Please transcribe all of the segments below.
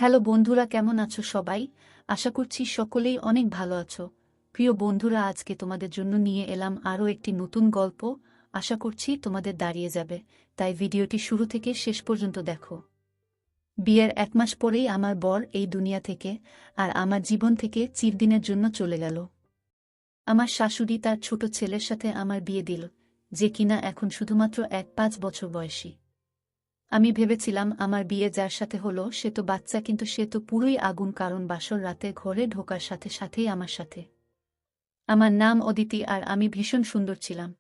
Hello বন্ধুরা, কেমন আছো সবাই? আশা করছি সকলেই অনেক ভালো আছো। প্রিয় বন্ধুরা, আজকে তোমাদের জন্য নিয়ে এলাম আরও একটি নতুন গল্প। আশা করছি তোমাদের দাঁড়িয়ে যাবে, তাই ভিডিওটি শুরু থেকে শেষ পর্যন্ত দেখো। বিয়ের 1 মাস পরেই আমার বর এই দুনিয়া থেকে আর আমার জীবন থেকে চিরদিনের জন্য চলে গেল। আমার শাশুড়ি তার ছোট ছেলের সাথে আমার বিয়ে দিল, যে কিনা এখন শুধুমাত্র 5 বছর বয়সী। আমি ভেবেছিলাম আমার বিয়ে যার সাথে হলো সে তো বাচ্চা, কিন্তু সে তো পুরোই আগুন, কারণ বাসর রাতে ঘরে ঢোকার সাথে সাথেই আমার সাথে। আমার নাম অদিতি আর আমি ভীষণ সুন্দর ছিলাম।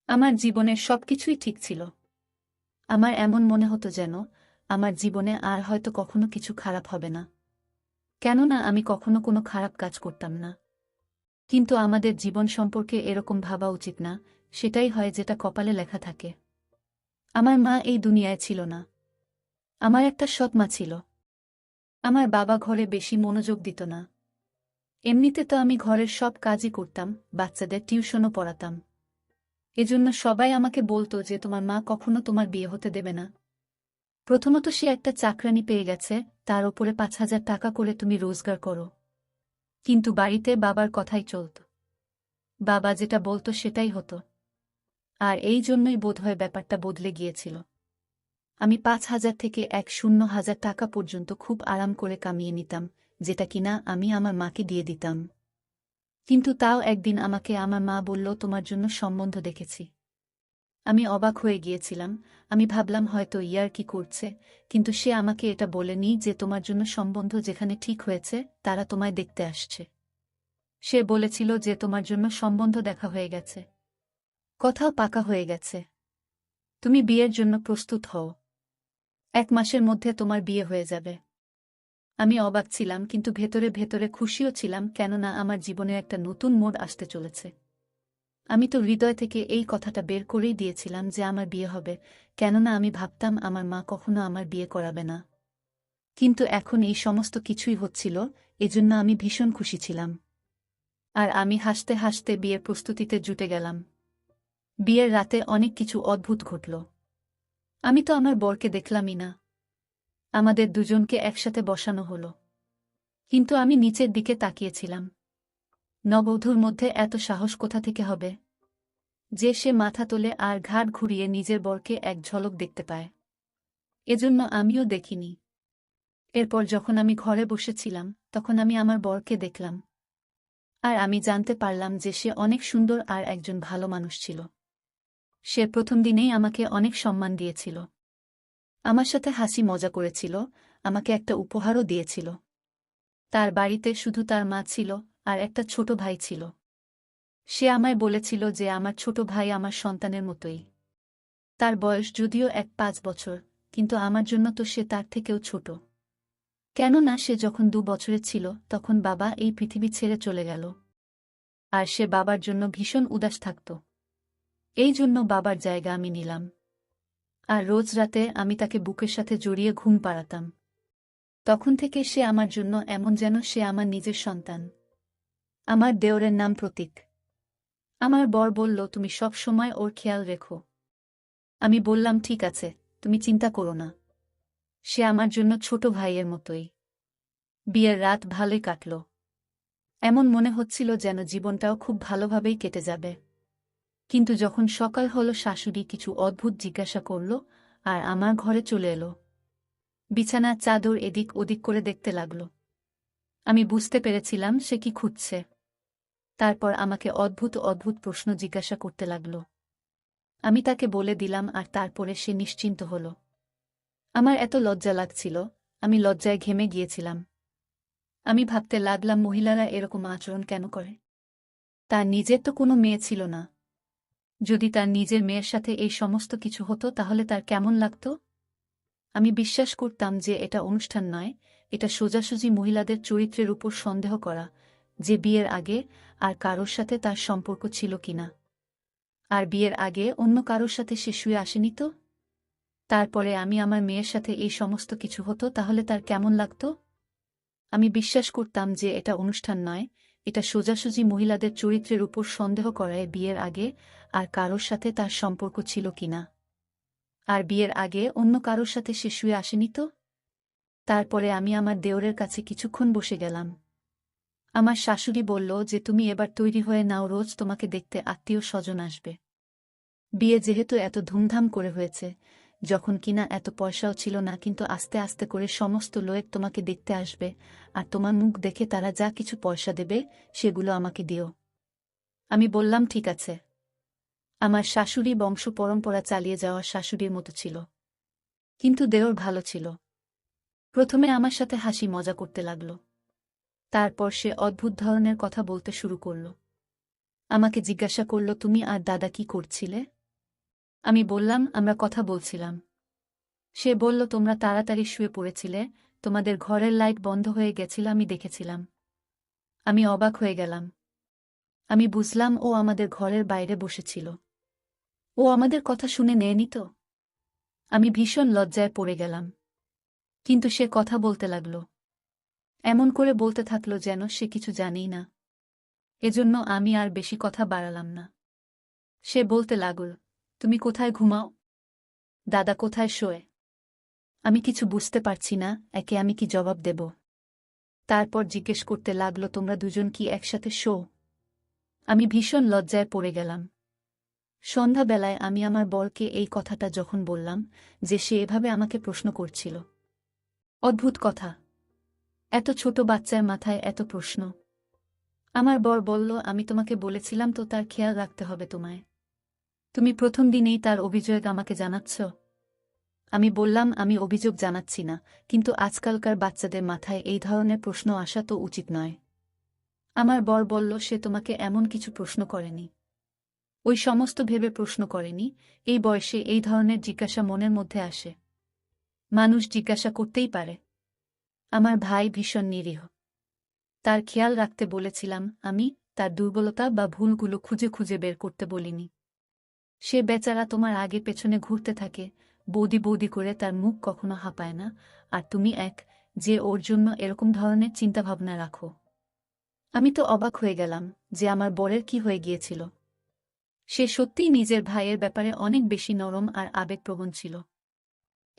আমার জীবনের সবকিছুই ঠিক ছিল। আমার এমন মনে হতো যেন আমার জীবনে আর হয়তো কখনো কিছু খারাপ হবে না, কেননা আমি কখনো কোনো খারাপ কাজ করতাম না। কিন্তু আমাদের জীবন সম্পর্কে এরকম ভাবা উচিত না, সেটাই হয় যেটা কপালে লেখা থাকে। আমার মা এই দুনিয়ায় ছিল না। আমার একটা সৎ মা ছিল। আমার বাবা ঘরে বেশি মনোযোগ দিত না। এমনিতে তো আমি ঘরের সব কাজই করতাম, বাচ্চাদের টিউশনও পড়াতাম। এজন্য সবাই আমাকে বলতো যে তোমার মা কখনো তোমার বিয়ে হতে দেবে না। প্রথমত সে একটা চাকরানি পেয়ে গেছে, তার ওপরে 5,000 টাকা করে তুমি রোজগার করো। কিন্তু বাড়িতে বাবার কথাই চলত। বাবা যেটা বলতো সেটাই হতো। আর এই জন্যই বোধহয় ব্যাপারটা বদলে গিয়েছিল। আমি 5,000 থেকে 1,000 টাকা পর্যন্ত খুব আরাম করে কামিয়ে নিতাম, যেটা কিনা আমি আমার মাকে দিয়ে দিতাম। কিন্তু তাও একদিন আমাকে আমার মা বলল, তোমার জন্য সম্বন্ধ দেখেছি। আমি অবাক হয়ে গিয়েছিলাম। আমি ভাবলাম হয়তো ইয়ার্কি করছে, কিন্তু সে আমাকে এটা বলেনি যে তোমার জন্য সম্বন্ধ যেখানে ঠিক হয়েছে তারা তোমায় দেখতে আসছে। সে বলেছিল যে তোমার জন্য সম্বন্ধ দেখা হয়ে গেছে, কথাও পাকা হয়ে গেছে। তুমি বিয়ের জন্য প্রস্তুত হও। 1 মাসের মধ্যে তোমার বিয়ে হয়ে যাবে। আমি অবাক ছিলাম, কিন্তু ভেতরে ভেতরে খুশিও ছিলাম, কেননা আমার জীবনে একটা নতুন মোড় আসতে চলেছে। আমি তো হৃদয় থেকে এই কথাটা বের করেই দিয়েছিলাম যে আমার বিয়ে হবে, কেননা আমি ভাবতাম আমার মা কখনো আমার বিয়ে করাবে না। কিন্তু এখন এই সমস্ত কিছুই হচ্ছিল, এজন্য আমি ভীষণ খুশি ছিলাম। আর আমি হাসতে হাসতে বিয়ের প্রস্তুতিতে জুটে গেলাম। বিয়ের রাতে অনেক কিছু অদ্ভুত ঘটল। আমি তো আমার বরকে দেখলামই না। আমাদের দুজনকে একসাথে বসানো হলো, কিন্তু আমি নিচের দিকে তাকিয়েছিলাম। নববধূর মধ্যে এত সাহস কোথা থেকে হবে যে সে মাথা তোলে আর ঘাড় ঘুরিয়ে নিজের বরকে এক ঝলক দেখতে পায়? এজন্য আমিও দেখিনি। এরপর যখন আমি ঘরে বসেছিলাম, তখন আমি আমার বরকে দেখলাম। আর আমি জানতে পারলাম যে সে অনেক সুন্দর আর একজন ভালো মানুষ ছিল। সে প্রথম দিনেই আমাকে অনেক সম্মান দিয়েছিল। আমার সাথে হাসি মজা করেছিল, আমাকে একটা উপহারও দিয়েছিল। তার বাড়িতে শুধু তার মা ছিল আর একটা ছোট ভাই ছিল। সে আমায় বলেছিল যে আমার ছোট ভাই আমার সন্তানের মতোই। তার বয়স যদিও 5 বছর, কিন্তু আমার জন্য তো সে তার থেকেও ছোট। কেননা সে যখন 2 বছরের ছিল তখন বাবা এই পৃথিবী ছেড়ে চলে গেল। আর সে বাবার জন্য ভীষণ উদাস থাকত। এই জন্য বাবার জায়গা আমি নিলাম। আর রোজ রাতে আমি তাকে বুকের সাথে জড়িয়ে ঘুম পাড়াতাম। তখন থেকে সে আমার জন্য এমন যেন সে আমার নিজের সন্তান। আমার দেওরের নাম প্রতীক। আমার বর বলল, তুমি সব সময় ওর খেয়াল রেখো। আমি বললাম, ঠিক আছে, তুমি চিন্তা করো না। সে আমার জন্য ছোট ভাইয়ের মতোই। বিয়ের রাত ভালোই কাটল। এমন মনে হচ্ছিল যেন জীবনটাও খুব ভালোভাবেই কেটে যাবে। কিন্তু যখন সকাল হলো, শাশুড়ি কিছু অদ্ভুত জিজ্ঞাসা করল আর আমার ঘরে চলে এলো। বিছানার চাদর এদিক ওদিক করে দেখতে লাগল। আমি বুঝতে পেরেছিলাম সে কি খুঁজছে। তারপর আমাকে অদ্ভুত অদ্ভুত প্রশ্ন জিজ্ঞাসা করতে লাগল। আমি তাকে বলে দিলাম আর তারপরে সে নিশ্চিন্ত হল। আমার এত লজ্জা লাগছিল, আমি লজ্জায় ঘেমে গিয়েছিলাম। আমি ভাবতে লাগলাম, মহিলারা এরকম আচরণ কেন করে? তার নিজের তো কোনো মেয়ে ছিল না। যদি তার নিজের মেয়ের সাথে এই সমস্ত কিছু হতো তাহলে তার কেমন লাগত? আমি বিশ্বাস করতাম যে এটা অনুষ্ঠান নয়, এটা সোজাসুজি মহিলাদের চরিত্রের উপর সন্দেহ করা, যে বিয়ের আগে আর কারোর সাথে তার সম্পর্ক ছিল কিনা। আর বিয়ের আগে অন্য কারোর সাথে সে শুয়ে আসেনি তো? তারপরে আমি আমার মেয়ের সাথে এই সমস্ত কিছু হতো তাহলে তার কেমন লাগত? আমি বিশ্বাস করতাম যে এটা অনুষ্ঠান নয়, এটা সোজাসুজি মহিলাদের চরিত্রের উপর সন্দেহ করায়, বিয়ের আগে আর কারোর সাথে তার সম্পর্ক ছিল কিনা। আর বিয়ের আগে অন্য কারোর সাথে সে শুয়ে আসেনি তো? তারপরে আমি আমার দেওরের কাছে কিছুক্ষণ বসে গেলাম। আমার শাশুড়ি বলল যে তুমি এবার তৈরি হয়ে নাও, রোজ তোমাকে দেখতে আত্মীয় স্বজন আসবে। বিয়ে যেহেতু এত ধুমধাম করে হয়েছে, যখন কিনা এত পয়সাও ছিল না, কিন্তু আস্তে আস্তে করে সমস্ত লোক তোমাকে দেখতে আসবে, আর তোমার মুখ দেখে তারা যা কিছু পয়সা দেবে সেগুলো আমাকে দিও। আমি বললাম ঠিক আছে। আমার শাশুড়ি বংশ পরম্পরা চালিয়ে যাওয়া শাশুড়ির মতো ছিল, কিন্তু দেওর ভালো ছিল। প্রথমে আমার সাথে হাসি মজা করতে লাগল, তারপর সে অদ্ভুত ধরনের কথা বলতে শুরু করল। আমাকে জিজ্ঞাসা করল, তুমি আর দাদা কি করছিলে? আমি বললাম, আমরা কথা বলছিলাম। সে বলল, তোমরা তাড়াতাড়ি শুয়ে পড়েছিলে, তোমাদের ঘরের লাইট বন্ধ হয়ে গেছিল, আমি দেখেছিলাম। আমি অবাক হয়ে গেলাম। আমি বুঝলাম ও আমাদের ঘরের বাইরে বসেছিল। ও আমাদের কথা শুনে নেয়নি তো? আমি ভীষণ লজ্জায় পড়ে গেলাম। কিন্তু সে কথা বলতে লাগল, এমন করে বলতে থাকল যেন সে কিছু জানেই না। এজন্য আমি আর বেশি কথা বাড়ালাম না। সে বলতে লাগল, তুমি কোথায় ঘুমাও? দাদা কোথায় শোয়? আমি কিছু বুঝতে পারছি না, একে আমি কি জবাব দেব? তারপর জিজ্ঞেস করতে লাগল, তোমরা দুজন কি একসাথে শো? আমি ভীষণ লজ্জায় পড়ে গেলাম। সন্ধ্যাবেলায় আমি আমার বরকে এই কথাটা যখন বললাম যে সে এভাবে আমাকে প্রশ্ন করছিল। অদ্ভুত কথা, এত ছোট বাচ্চার মাথায় এত প্রশ্ন। আমার বর বলল, আমি তোমাকে বলেছিলাম তো, তার খেয়াল রাখতে হবে তোমায়। তুমি প্রথম দিনেই তার অভিযোগ আমাকে জানাচ্ছ? আমি বললাম, আমি অভিযোগ জানাচ্ছি না, কিন্তু আজকালকার বাচ্চাদের মাথায় এই ধরনের প্রশ্ন আসা তো উচিত নয়। আমার বর বলল, সে তোমাকে এমন কিছু প্রশ্ন করেনি। ওই সমস্ত ভেবে প্রশ্ন করেনি, এই বয়সে এই ধরনের জিজ্ঞাসা মনের মধ্যে আসে। মানুষ জিজ্ঞাসা করতেই পারে। আমার ভাই ভীষণ নিরীহ। তার খেয়াল রাখতে বলেছিলাম আমি, তার দুর্বলতা বা ভুলগুলো খুঁজে খুঁজে বের করতে বলিনি। সে বেচারা তোমার আগে পেছনে ঘুরতে থাকে, বৌদি বৌদি করে, তার মুখ কখনো হাঁপায় না, আর তুমি যে ওর জন্য এরকম ধরনের চিন্তাভাবনা রাখো। আমি তো অবাক হয়ে গেলাম যে আমার বরের কি হয়ে গিয়েছিল। সে সত্যিই নিজের ভাইয়ের ব্যাপারে অনেক বেশি নরম আর আবেগপ্রবণ ছিল।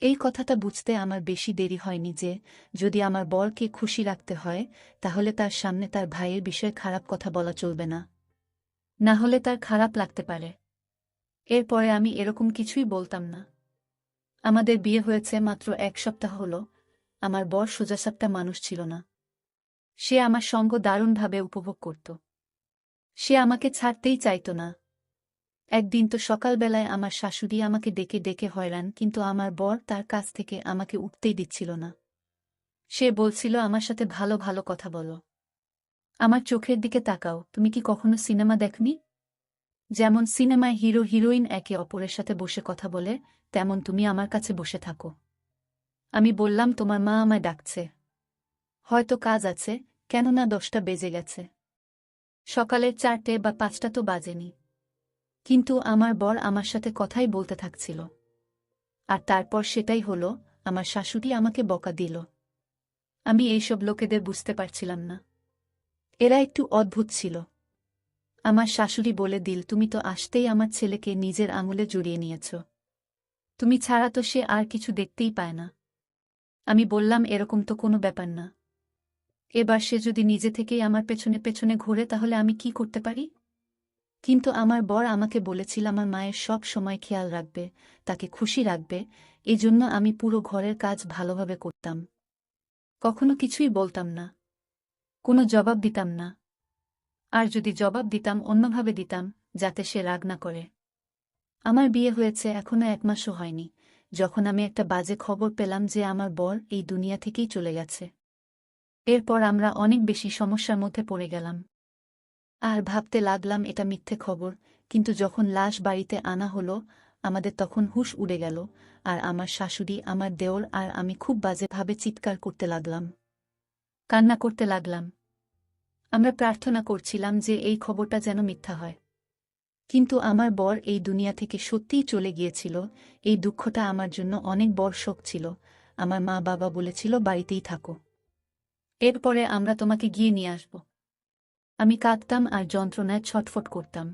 এই কথাটা বুঝতে আমার বেশি দেরি হয়নি যে যদি আমার বরকে খুশি রাখতে হয়, তাহলে তার সামনে তার ভাইয়ের বিষয়ে খারাপ কথা বলা চলবে না, না হলে তার খারাপ লাগতে পারে। এরপরে আমি এরকম কিছুই বলতাম না। আমাদের বিয়ে হয়েছে মাত্র 1 সপ্তাহ হলো। আমার বর সোজাসাপটা মানুষ ছিল না। সে আমার সঙ্গ দারুণভাবে উপভোগ করত। সে আমাকে ছাড়তেই চাইত না। একদিন তো সকালবেলায় আমার শাশুড়ি আমাকে ডেকে ডেকে হয়রান, কিন্তু আমার বর তার কাছ থেকে আমাকে উঠতেই দিচ্ছিল না। সে বলছিল, আমার সাথে ভালো ভালো কথা বলো, আমার চোখের দিকে তাকাও। তুমি কি কখনো সিনেমা দেখনি? যেমন সিনেমায় হিরো হিরোইন একে অপরের সাথে বসে কথা বলে, তেমন তুমি আমার কাছে বসে থাকো। আমি বললাম, তোমার মা আমায় ডাকছে, হয়তো কাজ আছে, কেননা 10টা বেজে গেছে। সকালের 4টে বা 5টা তো বাজেনি। কিন্তু আমার বর আমার সাথে কথাই বলতে থাকছিল। আর তারপর সেটাই হলো, আমার শাশুড়ি আমাকে বকা দিল। আমি এইসব লোকেদের বুঝতে পারছিলাম না। এরা একটু অদ্ভুত ছিল। আমার শাশুড়ি বলে দিল, তুমি তো আসতেই আমার ছেলেকে নিজের আঙুলে জড়িয়ে নিয়েছ। তুমি ছাড়া তো সে আর কিছু দেখতেই পায় না। আমি বললাম, এরকম তো কোনো ব্যাপার না। এবার সে যদি নিজে থেকেই আমার পেছনে পেছনে ঘোরে, তাহলে আমি কি করতে পারি? কিন্তু আমার বর আমাকে বলেছিল আমার মায়ের সব সময় খেয়াল রাখবে, তাকে খুশি রাখবে, এজন্য আমি পুরো ঘরের কাজ ভালোভাবে করতাম। কখনো কিছুই বলতাম না, কোনো জবাব দিতাম না। আর যদি জবাব দিতাম, অন্যভাবে দিতাম, যাতে সে রাগ না করে। আমার বিয়ে হয়েছে এখনো 1 মাসও হয়নি, যখন আমি একটা বাজে খবর পেলাম যে আমার বর এই দুনিয়া থেকেই চলে গেছে। এরপর আমরা অনেক বেশি সমস্যার মধ্যে পড়ে গেলাম। আর ভাবতে লাগলাম এটা মিথ্যে খবর, কিন্তু যখন লাশ বাড়িতে আনা হলো, আমাদের তখন হুঁশ উড়ে গেল, আর আমার শাশুড়ি, আমার দেওর আর আমি খুব বাজেভাবে চিৎকার করতে লাগলাম, কান্না করতে লাগলাম। আমরা প্রার্থনা করছিলাম যে এই খবরটা যেন মিথ্যা হয়। কিন্তু আমার বর এই দুনিয়া থেকে সত্যিই চলে গিয়েছিল, এই দুঃখটা আমার জন্য অনেক বড় শোক ছিল। আমার মা বাবা বলেছিল, বাড়িতেই থাকো, এরপরে আমরা তোমাকে গিয়ে নিয়ে আসব। আমি কাঁদতাম আর যন্ত্রণায় ছটফট করতাম।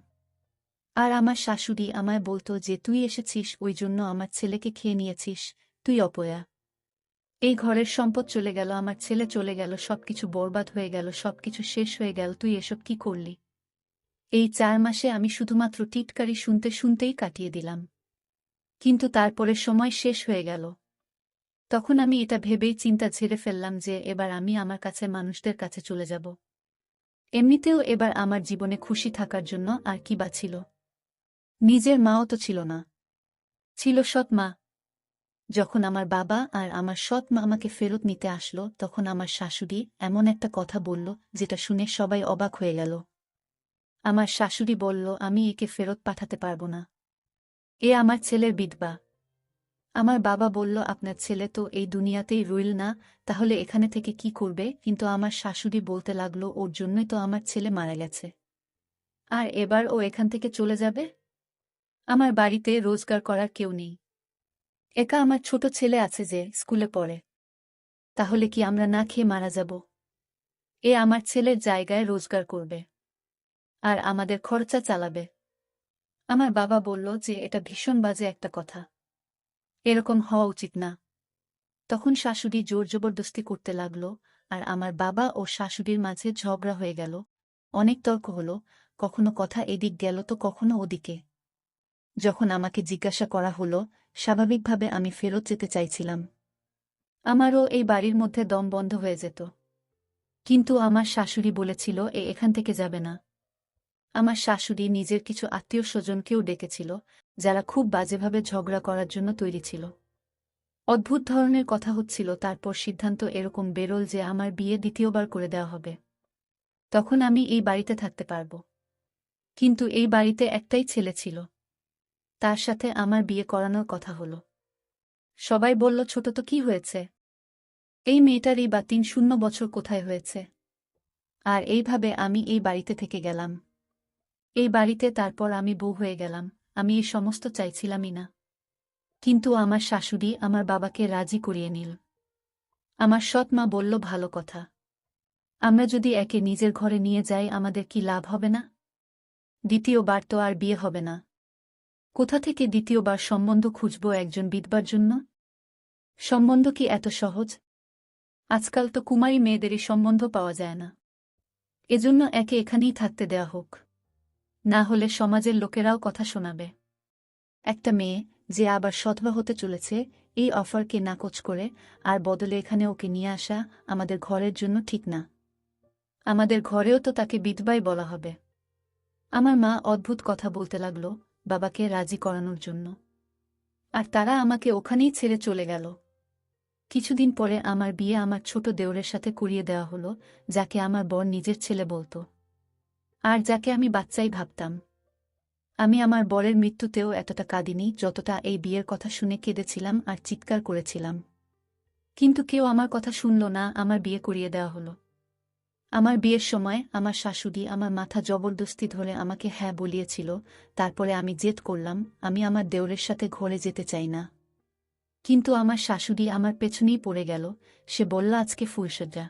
আর আমার শাশুড়ি আমায় বলতো যে তুই এসেছিস, ওই জন্য আমার ছেলেকে খেয়ে নিয়েছিস, তুই অপয়া। এই ঘরের সম্পদ চলে গেল, আমার ছেলে চলে গেল, সবকিছু বরবাদ হয়ে গেল, সবকিছু শেষ হয়ে গেল, তুই এসব কি করলি? এই 4 মাসে আমি শুধুমাত্র টিটকারি শুনতে শুনতেই কাটিয়ে দিলাম। কিন্তু তারপরে সময় শেষ হয়ে গেল। তখন আমি এটা ভেবেই চিন্তা ঝেড়ে ফেললাম যে এবার আমি আমার কাছের মানুষদের কাছে চলে যাব। এমনিতেও এবার আমার জীবনে খুশি থাকার জন্য আর কি বা ছিল? নিজের মাও তো ছিল না, ছিল সৎ মা। যখন আমার বাবা আর আমার সৎ মা আমাকে ফেরত নিতে আসলো, তখন আমার শাশুড়ি এমন একটা কথা বলল যেটা শুনে সবাই অবাক হয়ে গেল। আমার শাশুড়ি বলল, আমি একে ফেরত পাঠাতে পারব না। এ আমার ছেলের বিধবা। আমার বাবা বলল, আপনার ছেলে তো এই দুনিয়াতেই রইল না, তাহলে এখানে থেকে কি করবে? কিন্তু আমার শাশুড়ি বলতে লাগলো, ওর জন্যই তো আমার ছেলে মারা গেছে। আর এবার ও এখান থেকে চলে যাবে? আমার বাড়িতে রোজগার করার কেউ নেই। একা আমার ছোট ছেলে আছে যে স্কুলে পড়ে। তাহলে কি আমরা না খেয়ে মারা যাব? এ আমার ছেলের জায়গায় রোজগার করবে আর আমাদের খরচা চালাবে। আমার বাবা বলল যে এটা ভীষণ বাজে একটা কথা, এরকম হওয়া উচিত না। তখন শাশুড়ি জোর জবরদস্তি করতে লাগল, আর আমার বাবা ও শাশুড়ির মাঝে ঝগড়া হয়ে গেল। অনেক তর্ক হলো, কখনো কথা এদিক গেল তো কখনো ওদিকে। যখন আমাকে জিজ্ঞাসা করা হলো, স্বাভাবিকভাবে আমি ফেরত যেতে চাইছিলাম। আমারও এই বাড়ির মধ্যে দম বন্ধ হয়ে যেত। কিন্তু আমার শাশুড়ি বলেছিল এখান থেকে যাবে না। আমার শাশুড়ি নিজের কিছু আত্মীয়-স্বজনকেও ডেকেছিল, যারা খুব বাজেভাবে ঝগড়া করার জন্য তৈরি ছিল। অদ্ভুত ধরনের কথা হচ্ছিল, তারপর সিদ্ধান্ত এরকম বেরোল যে আমার বিয়ে দ্বিতীয়বার করে দেওয়া হবে। তখন আমি এই বাড়িতে থাকতে পারব। কিন্তু এই বাড়িতে একটাই ছেলে ছিল। তার সাথে আমার বিয়ে করানোর কথা হলো। সবাই বলল, ছোট তো কি হয়েছে? এই মেয়েটারই বা ৩-০ বছর কোথায় হয়েছে? আর এইভাবে আমি এই বাড়িতে থেকে গেলাম। এই বাড়িতে তারপর আমি বউ হয়ে গেলাম। আমি এই সমস্ত চাইছিলামই না। কিন্তু আমার শাশুড়ি আমার বাবাকে রাজি করিয়ে নিল। আমার সৎ মা বলল, ভালো কথা। আমরা যদি একে নিজের ঘরে নিয়ে যাই, আমাদের কি লাভ হবে না? দ্বিতীয়বার তো আর বিয়ে হবে না। কোথা থেকে দ্বিতীয়বার সম্বন্ধ খুঁজব একজন বিধবার জন্য? সম্বন্ধ কি এত সহজ? আজকাল তো কুমারী মেয়েদেরই সম্বন্ধ পাওয়া যায় না। এজন্য একে এখানেই থাকতে দেয়া হোক। না হলে সমাজের লোকেরাও কথা শোনাবে। একটা মেয়ে যে আবার সধবা হতে চলেছে, এই অফারকে নাকচ করে আর বদলে এখানে ওকে নিয়ে আসা আমাদের ঘরের জন্য ঠিক না। আমাদের ঘরেও তো তাকে বিধবাই বলা হবে। আমার মা অদ্ভুত কথা বলতে লাগল বাবাকে রাজি করানোর জন্য। আর তারা আমাকে ওখানেই ছেড়ে চলে গেল। কিছুদিন পরে আমার বিয়ে আমার ছোট দেওরের সাথে করিয়ে দেওয়া হলো, যাকে আমার বর নিজের ছেলে বলত। আর যাকে আমি বাচ্চাই ভাবতাম। আমি আমার বরের মৃত্যুতেও এতটা কাঁদিনি যতটা এই বিয়ের কথা শুনে কেঁদেছিলাম আর চিৎকার করেছিলাম। কিন্তু কেউ আমার কথা শুনল না, আমার বিয়ে করিয়ে দেওয়া হলো। আমার বিয়ের সময় আমার শাশুড়ি আমার মাথা জবরদস্তি ধরে আমাকে হ্যাঁ বলিয়েছিল, তারপরে আমি জেদ করলাম আমি আমার দেওরের সাথে ঘরে যেতে চাই না। কিন্তু আমার শাশুড়ি আমার পেছনেই পড়ে গেল, সে বলল, আজকে ফুলসজ্জা।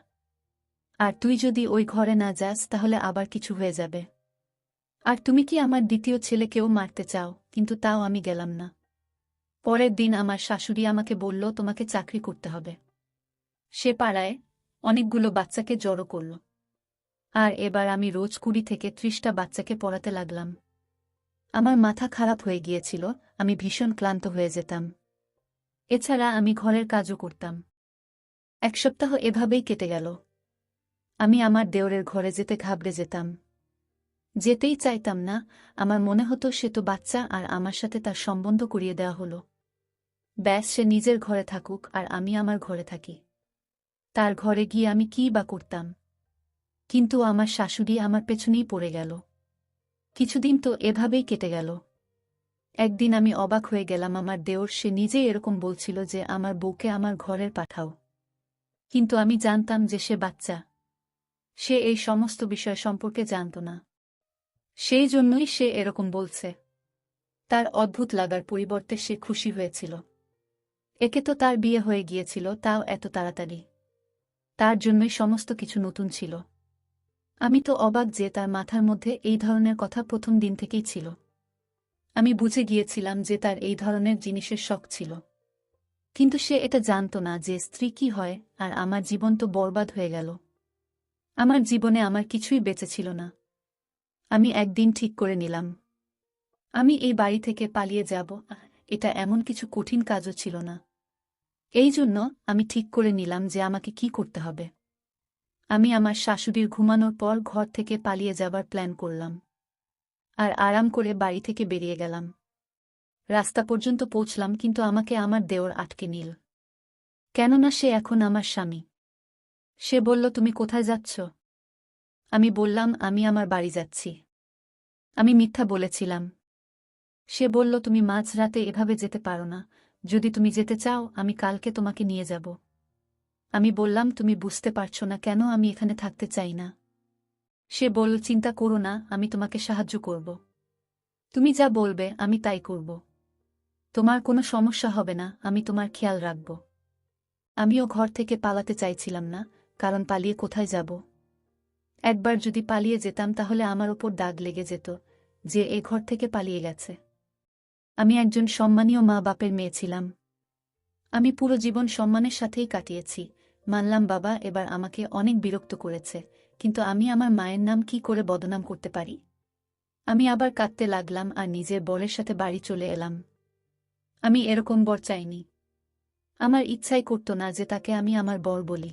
আর তুই যদি ওই ঘরে না যাস তাহলে আবার কিছু হয়ে যাবে। আর তুমি কি আমার দ্বিতীয় ছেলেকেও মারতে চাও? কিন্তু তাও আমি গেলাম না। পরের দিন আমার শাশুড়ি আমাকে বলল, তোমাকে চাকরি করতে হবে। সে পাড়ায় অনেকগুলো বাচ্চাকে জড়ো করল। আর এবার আমি রোজ 20 থেকে 30টা বাচ্চাকে পড়াতে লাগলাম। আমার মাথা খারাপ হয়ে গিয়েছিল, আমি ভীষণ ক্লান্ত হয়ে যেতাম। এছাড়া আমি ঘরের কাজও করতাম। 1 সপ্তাহ এভাবেই কেটে গেল। আমি আমার দেওরের ঘরে যেতে ঘাবড়ে যেতাম। যেতেই চাইতাম না, আমার মনে হতো সে তো বাচ্চা আর আমার সাথে তার সম্বন্ধ করিয়ে দেওয়া হলো। ব্যাস, সে নিজের ঘরে থাকুক আর আমি আমার ঘরে থাকি। তার ঘরে গিয়ে আমি কী বা করতাম? কিন্তু আমার শাশুড়ি আমার পেছনেই পড়ে গেল। কিছুদিন তো এভাবেই কেটে গেল। একদিন আমি অবাক হয়ে গেলাম, আমার দেওর সে নিজেই এরকম বলছিল যে আমার বউকে আমার ঘরের পাঠাও। কিন্তু আমি জানতাম যে সে বাচ্চা। সে এই সমস্ত বিষয় সম্পর্কে জানত না। সেই জন্যই সে এরকম বলছে। তার অদ্ভুত লাগার পরিবর্তে সে খুশি হয়েছিল। একে তো তার বিয়ে হয়ে গিয়েছিল, তাও এত তাড়াতাড়ি। তার জন্যই সমস্ত কিছু নতুন ছিল। আমি তো অবাক যে তার মাথার মধ্যে এই ধরনের কথা প্রথম দিন থেকেই ছিল। আমি বুঝে গিয়েছিলাম যে তার এই ধরনের জিনিসের শখ ছিল। কিন্তু সে এটা জানত না যে স্ত্রী কি হয়, আর আমার জীবন তো বরবাদ হয়ে গেল। আমার জীবনে আমার কিছুই বেঁচে ছিল না। আমি একদিন ঠিক করে নিলাম, আমি এই বাড়ি থেকে পালিয়ে যাব। এটা এমন কিছু কঠিন কাজও ছিল না। এই জন্য আমি ঠিক করে নিলাম যে আমাকে কি করতে হবে। আমি আমার শাশুড়ির ঘুমানোর পর ঘর থেকে পালিয়ে যাবার প্ল্যান করলাম, আর আরাম করে বাড়ি থেকে বেরিয়ে গেলাম। রাস্তা পর্যন্ত পৌঁছলাম, কিন্তু আমাকে আমার দেওর আটকে নিল। কেননা সে এখন আমার স্বামী। সে বলল, তুমি কোথায় যাচ্ছ? আমি বললাম, আমি আমার বাড়ি যাচ্ছি। আমি মিথ্যা বলেছিলাম। সে বলল, তুমি মাঝরাতে এভাবে যেতে পারো না। যদি তুমি যেতে চাও, আমি কালকে তোমাকে নিয়ে যাব। আমি বললাম, তুমি বুঝতে পারছো না কেন আমি এখানে থাকতে চাই না। সে বলল, চিন্তা করো না, আমি তোমাকে সাহায্য করব। তুমি যা বলবে আমি তাই করব। তোমার কোনো সমস্যা হবে না, আমি তোমার খেয়াল রাখব। আমিও ঘর থেকে পালাতে চাইছিলাম না, কারণ পালিয়ে কোথায় যাব? একবার যদি পালিয়ে যেতাম তাহলে আমার ওপর দাগ লেগে যেত যে এ ঘর থেকে পালিয়ে গেছে। আমি একজন সম্মানীয় মা বাপের মেয়ে ছিলাম। আমি পুরো জীবন সম্মানের সাথেই কাটিয়েছি। মানলাম বাবা এবার আমাকে অনেক বিরক্ত করেছে, কিন্তু আমি আমার মায়ের নাম কি করে বদনাম করতে পারি? আমি আবার কাঁদতে লাগলাম আর নিজের বরের সাথে বাড়ি চলে এলাম। আমি এরকম বর চাইনি। আমার ইচ্ছাই করত না যে তাকে আমি আমার বর বলি।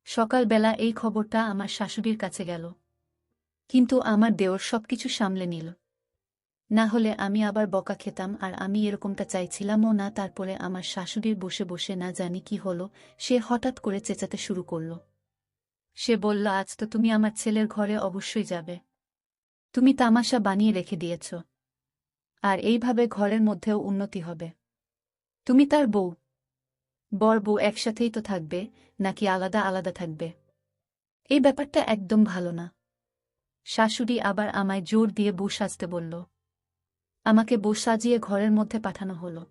সকালবেলা এই খবরটা আমার শাশুড়ির কাছে গেল, কিন্তু আমার দেওর সবকিছু সামলে নিল। না হলে আমি আবার বকা খেতাম, আর আমি এরকমটা চাইছিলামও না। তারপরে আমার শাশুড়ির বসে বসে না জানি কি হলো, সে হঠাৎ করে চেঁচাতে শুরু করল। সে বলল, আজ তো তুমি আমার ছেলের ঘরে অবশ্যই যাবে। তুমি তামাশা বানিয়ে রেখে দিয়েছ, আর এইভাবে ঘরের মধ্যেও উন্নতি হবে। তুমি তার বউ, বর বউ একসাথেই তো থাকবে, নাকি আলাদা আলাদা থাকবে? এই ব্যাপারটা একদম ভালো না। শাশুড়ি আবার আমায় জোর দিয়ে বউ সাজতে বলল। আমাকে বউ সাজিয়ে ঘরের মধ্যে পাঠানো হলো।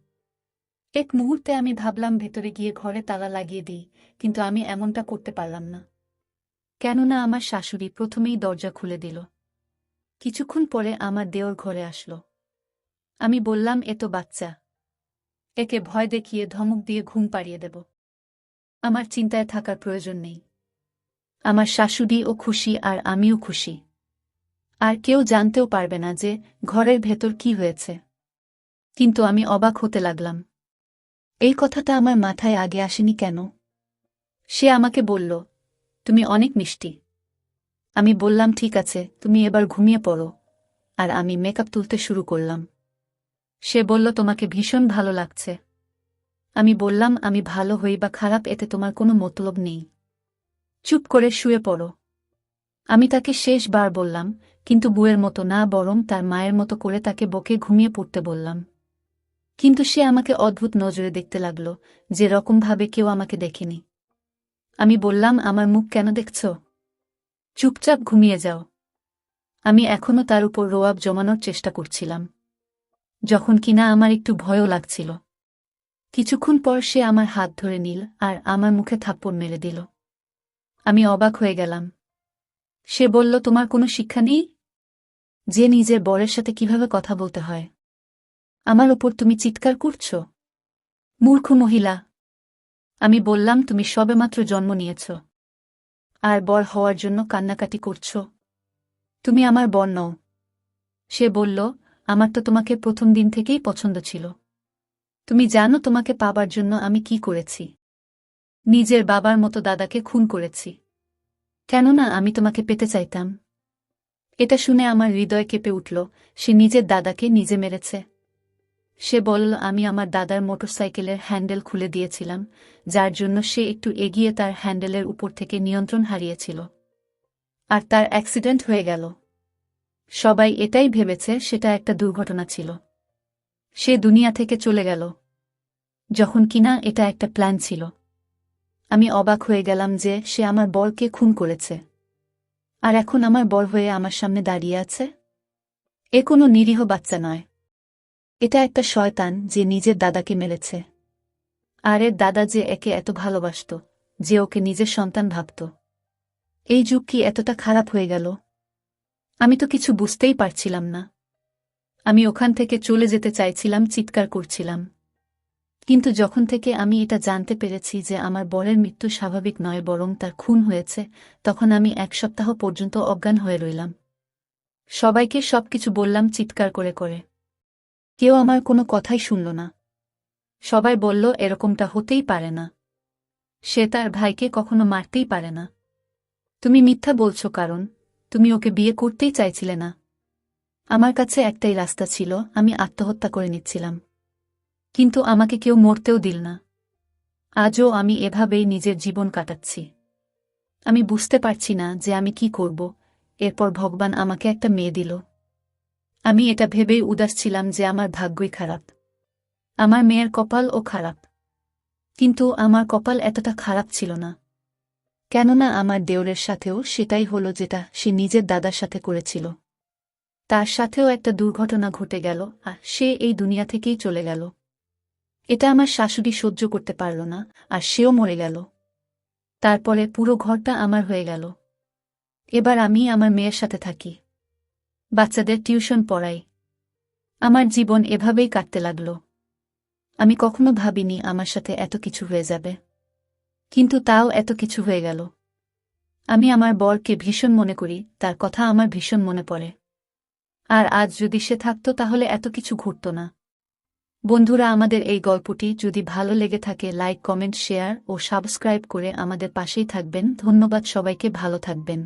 এক মুহূর্তে আমি ভাবলাম ভেতরে গিয়ে ঘরে তালা লাগিয়ে দিই, কিন্তু আমি এমনটা করতে পারলাম না। কেননা আমার শাশুড়ি প্রথমেই দরজা খুলে দিল। কিছুক্ষণ পরে আমার দেওর ঘরে আসলো। আমি বললাম, এ তো বাচ্চা, একে ভয় দেখিয়ে ধমক দিয়ে ঘুম পাড়িয়ে দেব। আমার চিন্তায় থাকার প্রয়োজন নেই। আমার শাশুড়িও খুশি আর আমিও খুশি। আর কেউ জানতেও পারবে না যে ঘরের ভেতর কি হয়েছে। কিন্তু আমি অবাক হতে লাগলাম। এই কথাটা আমার মাথায় আগে আসেনি কেন? সে আমাকে বলল, তুমি অনেক মিষ্টি। আমি বললাম, ঠিক আছে, তুমি এবার ঘুমিয়ে পড়ো। আর আমি মেকআপ তুলতে শুরু করলাম। সে বলল, তোমাকে ভীষণ ভালো লাগছে। আমি বললাম, আমি ভালো হই বা খারাপ এতে তোমার কোনো মতলব নেই। চুপ করে শুয়ে পড়ো। আমি তাকে শেষবার বললাম, কিন্তু বউয়ের মতো না, বরং তার মায়ের মতো করে তাকে বকে ঘুমিয়ে পড়তে বললাম। কিন্তু সে আমাকে অদ্ভুত নজরে দেখতে লাগল, যে রকমভাবে কেউ আমাকে দেখেনি। আমি বললাম, আমার মুখ কেন দেখছ? চুপচাপ ঘুমিয়ে যাও। আমি এখনও তার উপর রোয়াব জমানোর চেষ্টা করছিলাম, যখন কিনা আমার একটু ভয়ও লাগছিল। কিছুক্ষণ পর সে আমার হাত ধরে নিল আর আমার মুখে থাপ্পড় মেরে দিল। আমি অবাক হয়ে গেলাম। সে বলল, তোমার কোনো শিক্ষা নেই যে নিজের বরের সাথে কিভাবে কথা বলতে হয়? আমার ওপর তুমি চিৎকার করছ? মূর্খ মহিলা! আমি বললাম, তুমি সবেমাত্র জন্ম নিয়েছ, আর বর হওয়ার জন্য কান্নাকাটি করছ? তুমি আমার বর নও। সে বলল, আমার তো তোমাকে প্রথম দিন থেকেই পছন্দ ছিল। তুমি জানো তোমাকে পাবার জন্য আমি কি করেছি? নিজের বাবার মতো দাদাকে খুন করেছি, কেননা আমি তোমাকে পেতে চাইতাম। এটা শুনে আমার হৃদয় কেঁপে উঠল। সে নিজের দাদাকে নিজে মেরেছে। সে বলল, আমি আমার দাদার মোটরসাইকেলের হ্যান্ডেল খুলে দিয়েছিলাম, যার জন্য সে একটু এগিয়ে তার হ্যান্ডেলের উপর থেকে নিয়ন্ত্রণ হারিয়েছিল, আর তার অ্যাক্সিডেন্ট হয়ে গেল। সবাই এটাই ভেবেছে সেটা একটা দুর্ঘটনা ছিল। সে দুনিয়া থেকে চলে গেল, যখন কিনা এটা একটা প্ল্যান ছিল। আমি অবাক হয়ে গেলাম যে সে আমার বরকে খুন করেছে, আর এখন আমার বর হয়ে আমার সামনে দাঁড়িয়ে আছে। এ কোনো নিরীহ বাচ্চা নয়, এটা একটা শয়তান যে নিজের দাদাকে মেরেছে। আর এর দাদা যে একে এত ভালোবাসত, যে ওকে নিজের সন্তান ভাবত। এই যুগ কি এতটা খারাপ হয়ে গেল? আমি তো কিছু বুঝতেই পারছিলাম না। আমি ওখান থেকে চলে যেতে চাইছিলাম, চিৎকার করছিলাম, কিন্তু যখন থেকে আমি এটা জানতে পেরেছি যে আমার বরের মৃত্যু স্বাভাবিক নয় বরং তার খুন হয়েছে, তখন আমি 1 সপ্তাহ পর্যন্ত অজ্ঞান হয়ে রইলাম। সবাইকে সবকিছু বললাম চিৎকার করে করে। কেউ আমার কোনো কথাই শুনল না। সবাই বলল এরকমটা হতেই পারে না। সে তার ভাইকে কখনো মারতেই পারে না। তুমি মিথ্যা বলছো কারণ তুমি ওকে বিয়ে করতেই চাইছিলে না। আমার কাছে একটাই রাস্তা ছিল, আমি আত্মহত্যা করে নিচ্ছিলাম। কিন্তু আমাকে কেউ মরতেও দিল না। আজও আমি এভাবেই নিজের জীবন কাটাচ্ছি। আমি বুঝতে পারছি না যে আমি কি করব। এরপর ভগবান আমাকে একটা মেয়ে দিল। আমি এটা ভেবেই উদাস ছিলাম যে আমার ভাগ্যই খারাপ। আমার মেয়ের কপালও খারাপ। কিন্তু আমার কপাল এতটা খারাপ ছিল না। কেননা আমার দেওরের সাথেও সেটাই হলো যেটা সে নিজের দাদার সাথে করেছিল। তার সাথেও একটা দুর্ঘটনা ঘটে গেল আর সে এই দুনিয়া থেকেই চলে গেল। এটা আমার শাশুড়ি সহ্য করতে পারল না, আর সেও মরে গেল। তারপরে পুরো ঘরটা আমার হয়ে গেল। এবার আমি আমার মেয়ের সাথে থাকি, বাচ্চাদের টিউশন পড়াই। আমার জীবন এভাবেই কাটতে লাগল। আমি কখনো ভাবিনি আমার সাথে এত কিছু হয়ে যাবে, কিন্তু তাও এত কিছু হয়ে গেল। আমি আমার বরকে ভীষণ মনে করি, তার কথা আমার ভীষণ মনে পড়ে। আর আজ যদি সে থাকত তাহলে এত কিছু ঘটত না। বন্ধুরা, আমাদের এই গল্পটি যদি ভালো লেগে থাকে লাইক, কমেন্ট, শেয়ার ও সাবস্ক্রাইব করে আমাদের পাশেই থাকবেন। ধন্যবাদ সবাইকে, ভালো থাকবেন।